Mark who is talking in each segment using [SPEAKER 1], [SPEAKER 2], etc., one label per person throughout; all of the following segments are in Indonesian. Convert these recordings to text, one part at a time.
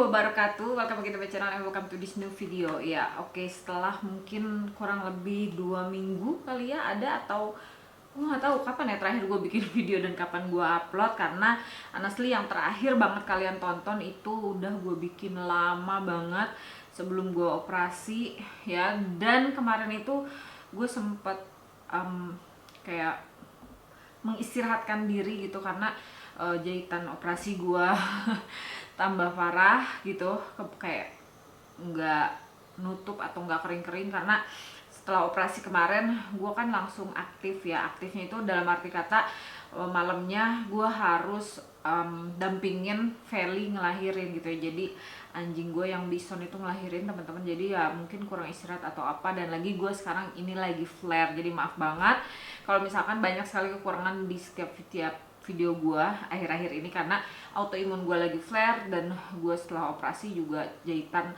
[SPEAKER 1] wabarakatuh. Welcome back to my channel and welcome to this new video. Ya, oke, setelah mungkin kurang lebih 2 minggu kali ya ada, atau gue nggak tahu kapan ya terakhir gue bikin video dan kapan gue upload, karena honestly yang terakhir banget kalian tonton itu udah gue bikin lama banget sebelum gue operasi ya. Dan kemarin itu gue sempet kayak mengistirahatkan diri gitu karena jahitan operasi gue tambah parah gitu, kayak nggak nutup atau nggak kering-kering. Karena setelah operasi kemarin gue kan langsung aktif ya. Aktifnya itu dalam arti kata malamnya gue harus dampingin Feli ngelahirin gitu ya. Jadi anjing gue yang bison itu ngelahirin teman-teman, jadi ya mungkin kurang istirahat atau apa. Dan lagi gue sekarang ini lagi flare, jadi maaf banget kalau misalkan banyak sekali kekurangan di setiap video gue akhir-akhir ini, karena autoimun gue lagi flare dan gue setelah operasi juga jahitan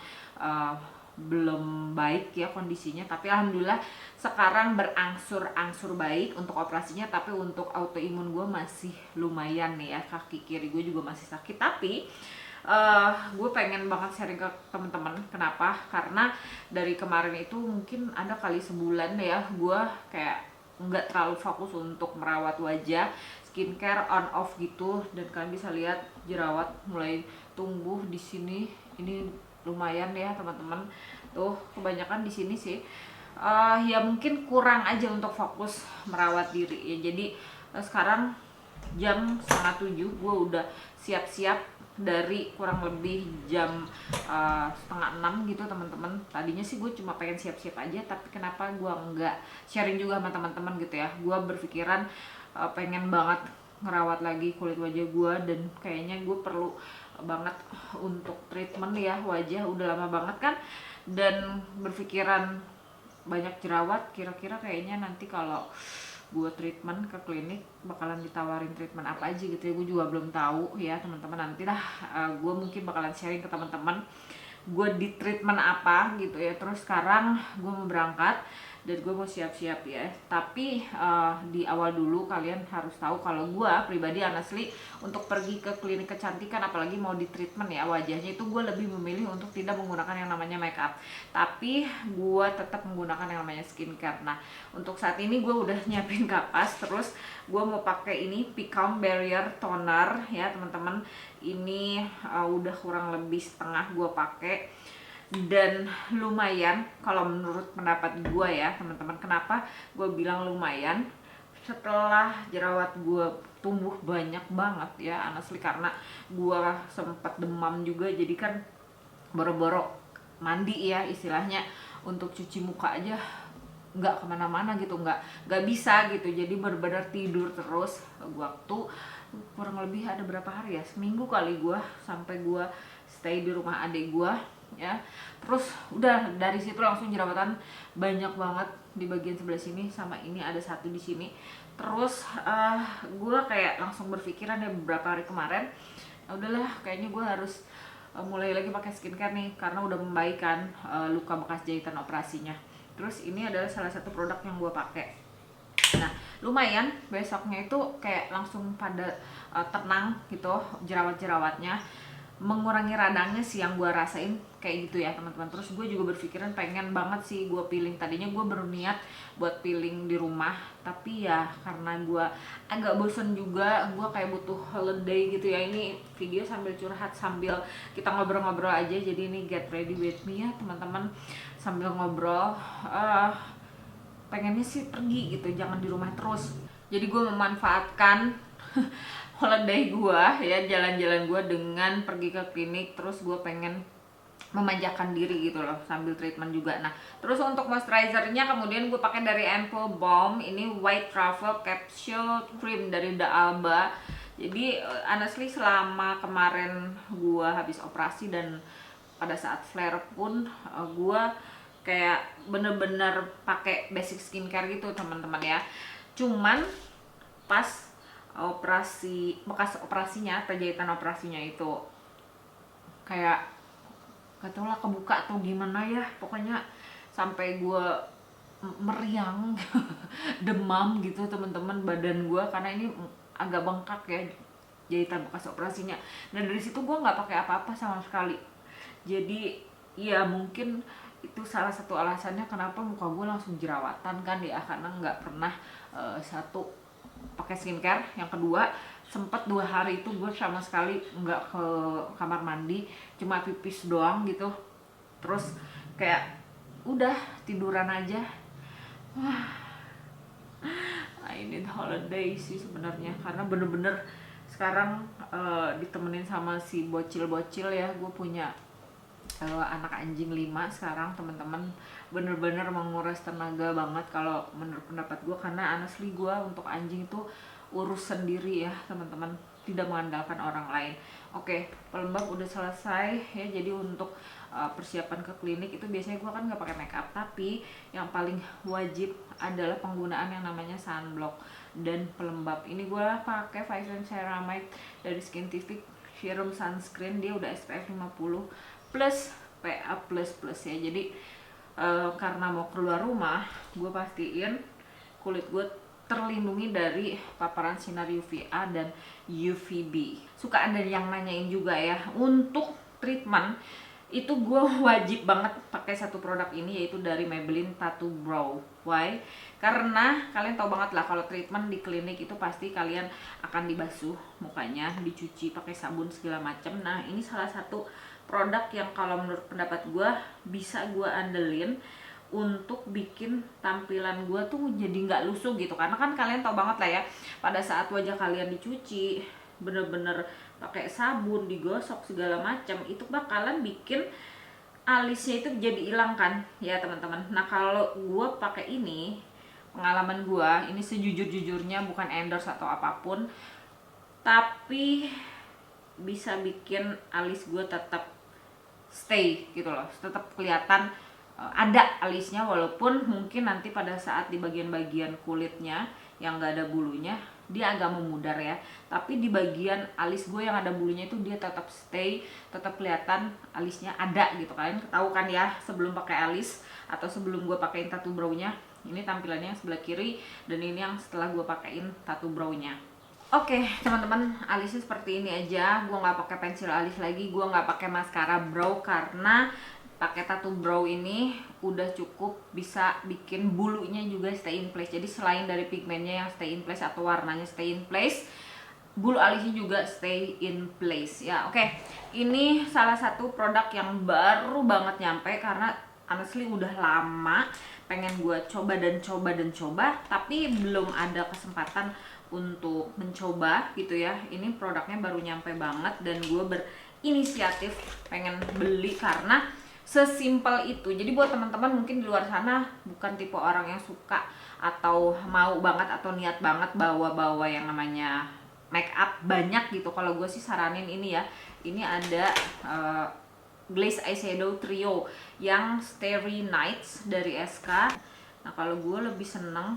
[SPEAKER 1] belum baik ya kondisinya. Tapi alhamdulillah sekarang berangsur-angsur baik untuk operasinya, tapi untuk autoimun gue masih lumayan nih ya. Kaki kiri gue juga masih sakit, tapi gue pengen banget sharing ke teman-teman. Kenapa? Karena dari kemarin itu mungkin ada kali sebulan ya gue kayak nggak terlalu fokus untuk merawat wajah, skincare on off gitu. Dan kalian bisa lihat jerawat mulai tumbuh di sini. Ini lumayan ya teman-teman, tuh kebanyakan di sini sih. Ya mungkin kurang aja untuk fokus merawat diri ya. Jadi sekarang jam 6:30 gue udah siap-siap dari kurang lebih jam 5:30 gitu teman-teman. Tadinya sih gue cuma pengen siap-siap aja, tapi kenapa gue enggak sharing juga sama teman-teman gitu ya. Gue berpikiran pengen banget ngerawat lagi kulit wajah gue, dan kayaknya gue perlu banget untuk treatment ya wajah. Udah lama banget kan, dan berpikiran banyak jerawat. Kira-kira kayaknya nanti kalau gue treatment ke klinik bakalan ditawarin treatment apa aja gitu ya. Gue juga belum tahu ya teman-teman. Nanti lah gue mungkin bakalan sharing ke teman-teman gue di treatment apa gitu ya. Terus sekarang gue mau berangkat dan gue mau siap-siap ya. Tapi di awal dulu kalian harus tahu kalau gue pribadi honestly untuk pergi ke klinik kecantikan, apalagi mau di treatment ya wajahnya, itu gue lebih memilih untuk tidak menggunakan yang namanya make up, tapi gue tetap menggunakan yang namanya skincare. Nah untuk saat ini gue udah nyiapin kapas, terus gue mau pakai ini Picome Barrier Toner ya teman-teman. Ini udah kurang lebih setengah gue pakai, dan lumayan kalau menurut pendapat gue ya teman-teman. Kenapa gue bilang lumayan? Setelah jerawat gue tumbuh banyak banget ya honestly, karena gue sempat demam juga, jadi kan boro-boro mandi ya istilahnya, untuk cuci muka aja nggak kemana-mana gitu, nggak bisa gitu. Jadi benar-benar tidur terus. Waktu kurang lebih ada berapa hari ya, seminggu kali gue sampai gue stay di rumah adik gue ya. Terus udah dari situ langsung jerawatan banyak banget di bagian sebelah sini, sama ini ada satu di sini. Terus gue kayak langsung berpikiran ya beberapa hari kemarin, udahlah kayaknya gue harus mulai lagi pakai skincare nih, karena udah membaikkan luka bekas jahitan operasinya. Terus ini adalah salah satu produk yang gue pakai. Nah lumayan, besoknya itu kayak langsung pada tenang gitu jerawat-jerawatnya, mengurangi radangnya sih yang gue rasain kayak gitu ya teman-teman. Terus gue juga berpikiran pengen banget sih gue peeling. Tadinya gue berniat buat peeling di rumah, tapi ya karena gue agak bosen juga, gue kayak butuh holiday gitu ya. Ini video sambil curhat sambil kita ngobrol-ngobrol aja, jadi ini get ready with me ya teman-teman, sambil ngobrol. Pengennya sih pergi gitu, jangan di rumah terus. Jadi gue memanfaatkan holiday gue ya, jalan-jalan gue dengan pergi ke klinik. Terus gue pengen memanjakan diri gitu loh sambil treatment juga. Nah terus untuk moisturizernya kemudian gue pakai dari Ample Balm, ini White Truffle Capsule Cream dari The Alba. Jadi honestly selama kemarin gue habis operasi dan pada saat flare pun gue kayak bener-bener pakai basic skincare gitu teman-teman ya. Cuman pas operasi, bekas operasinya, jahitan operasinya itu kayak gak tau lah kebuka atau gimana ya, pokoknya sampai gue meriang demam gitu teman-teman badan gue, karena ini agak bengkak ya. jahitan bekas operasinya. Dan dari situ gue nggak pakai apa-apa sama sekali. Jadi ya mungkin itu salah satu alasannya kenapa muka gue langsung jerawatan kan ya, karena nggak pernah satu pakai skincare. Yang kedua, sempat 2 hari itu gue sama sekali nggak ke kamar mandi, cuma pipis doang gitu, terus kayak udah tiduran aja. Wah, I need holiday sih sebenarnya, karena bener-bener sekarang ditemenin sama si bocil-bocil ya. Gue punya anak anjing 5 sekarang teman-teman, bener-bener menguras tenaga banget kalau menurut pendapat gue, karena honestly gue untuk anjing itu urus sendiri ya teman-teman, tidak mengandalkan orang lain. Oke, pelembab udah selesai ya. Jadi untuk persiapan ke klinik itu biasanya gue kan nggak pakai makeup, tapi yang paling wajib adalah penggunaan yang namanya sunblock dan pelembab. Ini gue pakai Vivant Ceramide dari Skintific Serum Sunscreen, dia udah SPF 50 plus PA++ ya. Jadi karena mau keluar rumah, gue pastiin kulit gue terlindungi dari paparan sinar UVA dan UVB. Suka ada yang nanyain juga ya, untuk treatment itu gue wajib banget pakai satu produk ini, yaitu dari Maybelline Tattoo Brow. Why? Karena kalian tahu banget lah kalau treatment di klinik itu pasti kalian akan dibasuh mukanya, dicuci pakai sabun segala macam. Nah, ini salah satu produk yang kalau menurut pendapat gue bisa gue andelin untuk bikin tampilan gue tuh jadi nggak lusuh gitu. Karena kan kalian tahu banget lah ya, pada saat wajah kalian dicuci bener-bener pakai sabun, digosok segala macam, itu bakalan bikin alisnya itu jadi hilang kan ya teman-teman. Nah kalau gue pakai ini, pengalaman gue ini sejujur-jujurnya bukan endorse atau apapun, tapi bisa bikin alis gue tetap stay gitu loh, tetap kelihatan ada alisnya, walaupun mungkin nanti pada saat di bagian-bagian kulitnya yang gak ada bulunya dia agak memudar ya, tapi di bagian alis gue yang ada bulunya itu dia tetap stay, tetap kelihatan alisnya ada gitu. Kalian tahu kan ya, sebelum pakai alis atau sebelum gue pakein tattoo brow-nya, ini tampilannya yang sebelah kiri, dan ini yang setelah gue pakein tattoo brow-nya. Oke teman-teman, alisnya seperti ini aja. Gue nggak pakai pensil alis lagi, gue nggak pakai maskara brow, karena pakai tattoo brow ini udah cukup bisa bikin bulunya juga stay in place. Jadi selain dari pigmennya yang stay in place atau warnanya stay in place, bulu alisnya juga stay in place ya. Oke, ini salah satu produk yang baru banget nyampe, karena honestly udah lama pengen gue coba dan coba, tapi belum ada kesempatan untuk mencoba gitu ya. Ini produknya baru nyampe banget dan gue berinisiatif pengen beli karena sesimpel itu. Jadi buat teman-teman mungkin di luar sana bukan tipe orang yang suka atau mau banget atau niat banget bawa-bawa yang namanya make up banyak gitu, kalau gue sih saranin ini ya. Ini ada Glaze Eyeshadow Trio yang Starry Nights dari SK. Nah kalau gue lebih seneng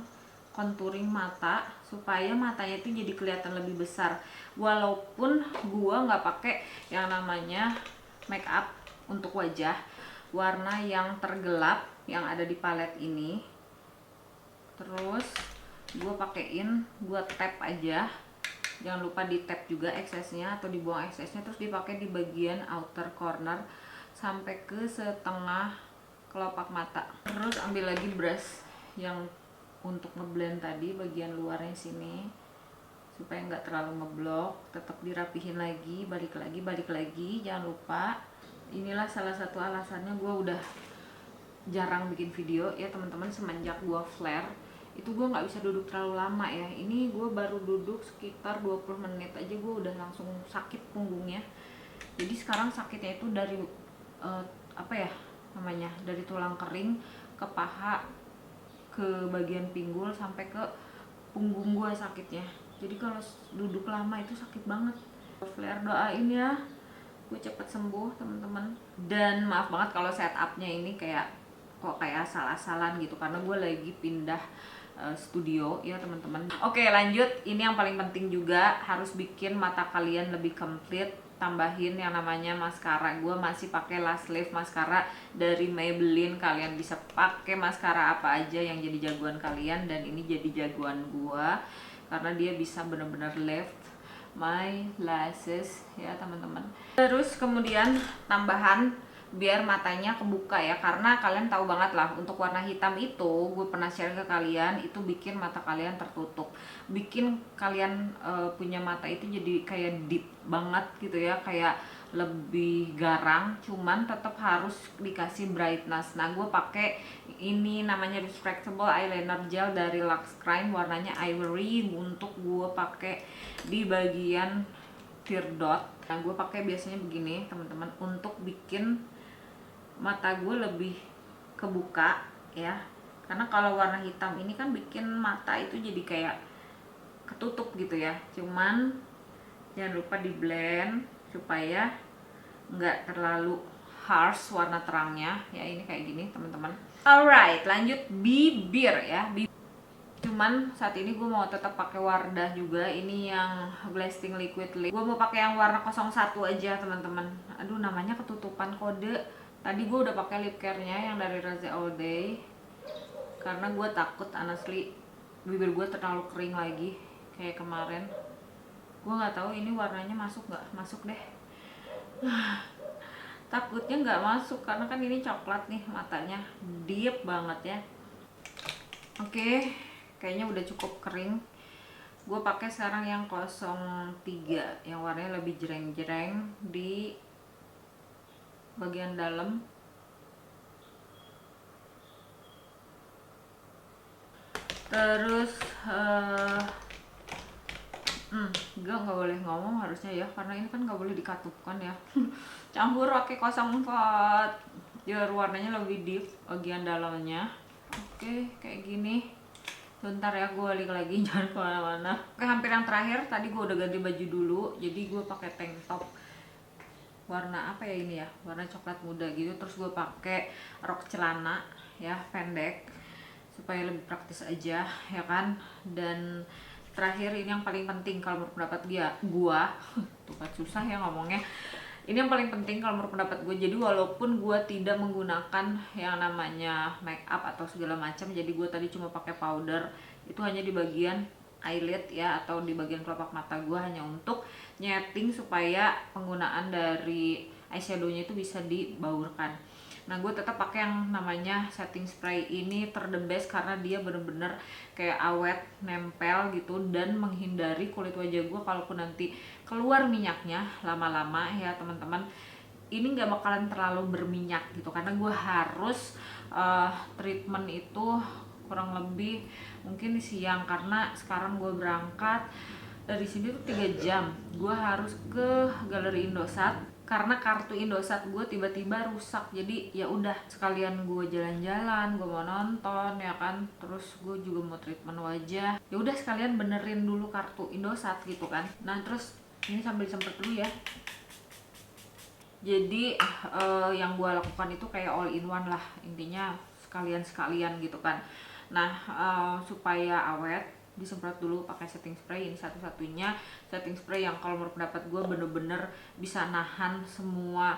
[SPEAKER 1] contouring mata supaya matanya itu jadi kelihatan lebih besar, walaupun gue nggak pakai yang namanya make up untuk wajah warna yang tergelap yang ada di palet ini. Terus gue pakein, gue tap aja, jangan lupa di tap juga eksesnya atau dibuang eksesnya, terus dipakai di bagian outer corner sampai ke setengah kelopak mata. Terus ambil lagi brush yang untuk ngeblend tadi bagian luarnya sini supaya nggak terlalu ngeblok, tetap dirapihin lagi, balik lagi, jangan lupa. Inilah salah satu alasannya gue udah jarang bikin video ya teman-teman. Semenjak gue flare itu gue nggak bisa duduk terlalu lama ya. Ini gue baru duduk sekitar 20 menit aja gue udah langsung sakit punggungnya. Jadi sekarang sakitnya itu dari apa ya namanya, dari tulang kering ke paha, ke bagian pinggul sampai ke punggung gue sakitnya. Jadi kalau duduk lama itu sakit banget. Flare, doain ya gue cepet sembuh teman-teman. Dan maaf banget kalau setupnya ini kayak asal-asalan gitu, karena gue lagi pindah studio ya teman-teman. Oke lanjut, ini yang paling penting juga, harus bikin mata kalian lebih komplit. Tambahin yang namanya maskara. Gue masih pakai Last Lift maskara dari Maybelline. Kalian bisa pakai maskara apa aja yang jadi jagoan kalian, dan ini jadi jagoan gue karena dia bisa bener-bener lift my lashes ya teman-teman. Terus kemudian tambahan biar matanya kebuka ya, karena kalian tahu banget lah untuk warna hitam itu gue pernah share ke kalian, itu bikin mata kalian tertutup, bikin kalian punya mata itu jadi kayak deep banget gitu ya, kayak lebih garang, cuman tetap harus dikasih brightness. Nah gue pakai ini namanya reflectable eyeliner gel dari Lux Crime, warnanya ivory, untuk gue pakai di bagian tear dot. Nah gue pakai biasanya begini teman-teman untuk bikin mata gue lebih kebuka ya, karena kalau warna hitam ini kan bikin mata itu jadi kayak ketutup gitu ya. Cuman jangan lupa di blend supaya nggak terlalu harsh warna terangnya ya. Ini kayak gini teman-teman. Alright, lanjut bibir ya. Cuman saat ini gue mau tetap pakai Wardah juga, ini yang blasting liquid lip. Gue mau pakai yang warna 01 aja teman-teman. Aduh namanya ketutupan kode. Tadi gue udah pakai lip care-nya yang dari Raza All Day, karena gue takut honestly bibir gue terlalu kering lagi kayak kemarin. Gue nggak tahu ini warnanya masuk nggak, masuk deh. Takutnya nggak masuk karena kan ini coklat nih, matanya deep banget ya. Oke, kayaknya udah cukup kering. Gue pakai sekarang yang 03 yang warnanya lebih jreng-jreng di bagian dalam. Terus gue nggak boleh ngomong harusnya ya, karena ini kan nggak boleh dikatupkan ya. Campur pakai 04 biar warnanya lebih deep bagian dalamnya. Oke, kayak gini. Bentar ya, gue balik lagi, jangan kemana-mana. Oke, hampir yang terakhir. Tadi gue udah ganti baju dulu, jadi gue pakai tank top warna apa ya ini ya, warna coklat muda gitu. Terus gue pakai rok celana ya pendek supaya lebih praktis aja ya kan. Dan terakhir ini yang paling penting kalau menurut pendapat gue tuh kan susah ya ngomongnya. Ini yang paling penting kalau menurut pendapat gue. Jadi walaupun gue tidak menggunakan yang namanya make up atau segala macam, jadi gue tadi cuma pakai powder itu hanya di bagian eyelid ya, atau di bagian kelopak mata gue, hanya untuk nyeting supaya penggunaan dari eyeshadownya itu bisa dibaurkan. Nah gue tetap pakai yang namanya setting spray, ini the best karena dia bener-bener kayak awet, nempel gitu, dan menghindari kulit wajah gue kalaupun nanti keluar minyaknya lama-lama ya teman-teman, ini nggak bakalan terlalu berminyak gitu, karena gue harus treatment itu kurang lebih mungkin siang, karena sekarang gue berangkat dari sini tuh 3 jam, gue harus ke Galeri Indosat karena kartu Indosat gue tiba-tiba rusak. Jadi ya udah sekalian gue jalan-jalan, gue mau nonton ya kan, terus gue juga mau treatment wajah, ya udah sekalian benerin dulu kartu Indosat gitu kan. Nah terus ini sambil disemprot dulu ya. Jadi yang gue lakukan itu kayak all in one lah, intinya sekalian gitu kan. Nah supaya awet disemprot dulu pakai setting spray. Ini satu-satunya setting spray yang kalau menurut pendapat gue bener-bener bisa nahan semua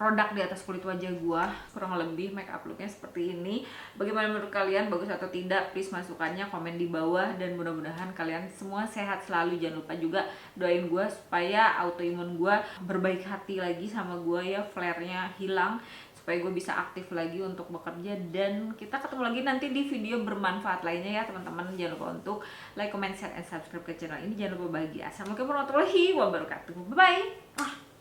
[SPEAKER 1] produk di atas kulit wajah gue. Kurang lebih make up looknya seperti ini. Bagaimana menurut kalian, bagus atau tidak? Please masukannya komen di bawah, dan mudah-mudahan kalian semua sehat selalu. Jangan lupa juga doain gue supaya autoimun gue berbaik hati lagi sama gue ya, flare-nya hilang, supaya gue bisa aktif lagi untuk bekerja. Dan kita ketemu lagi nanti di video bermanfaat lainnya ya teman-teman. Jangan lupa untuk like, comment, share, and subscribe ke channel ini. Jangan lupa bahagia. Assalamualaikum warahmatullahi wabarakatuh. Bye bye.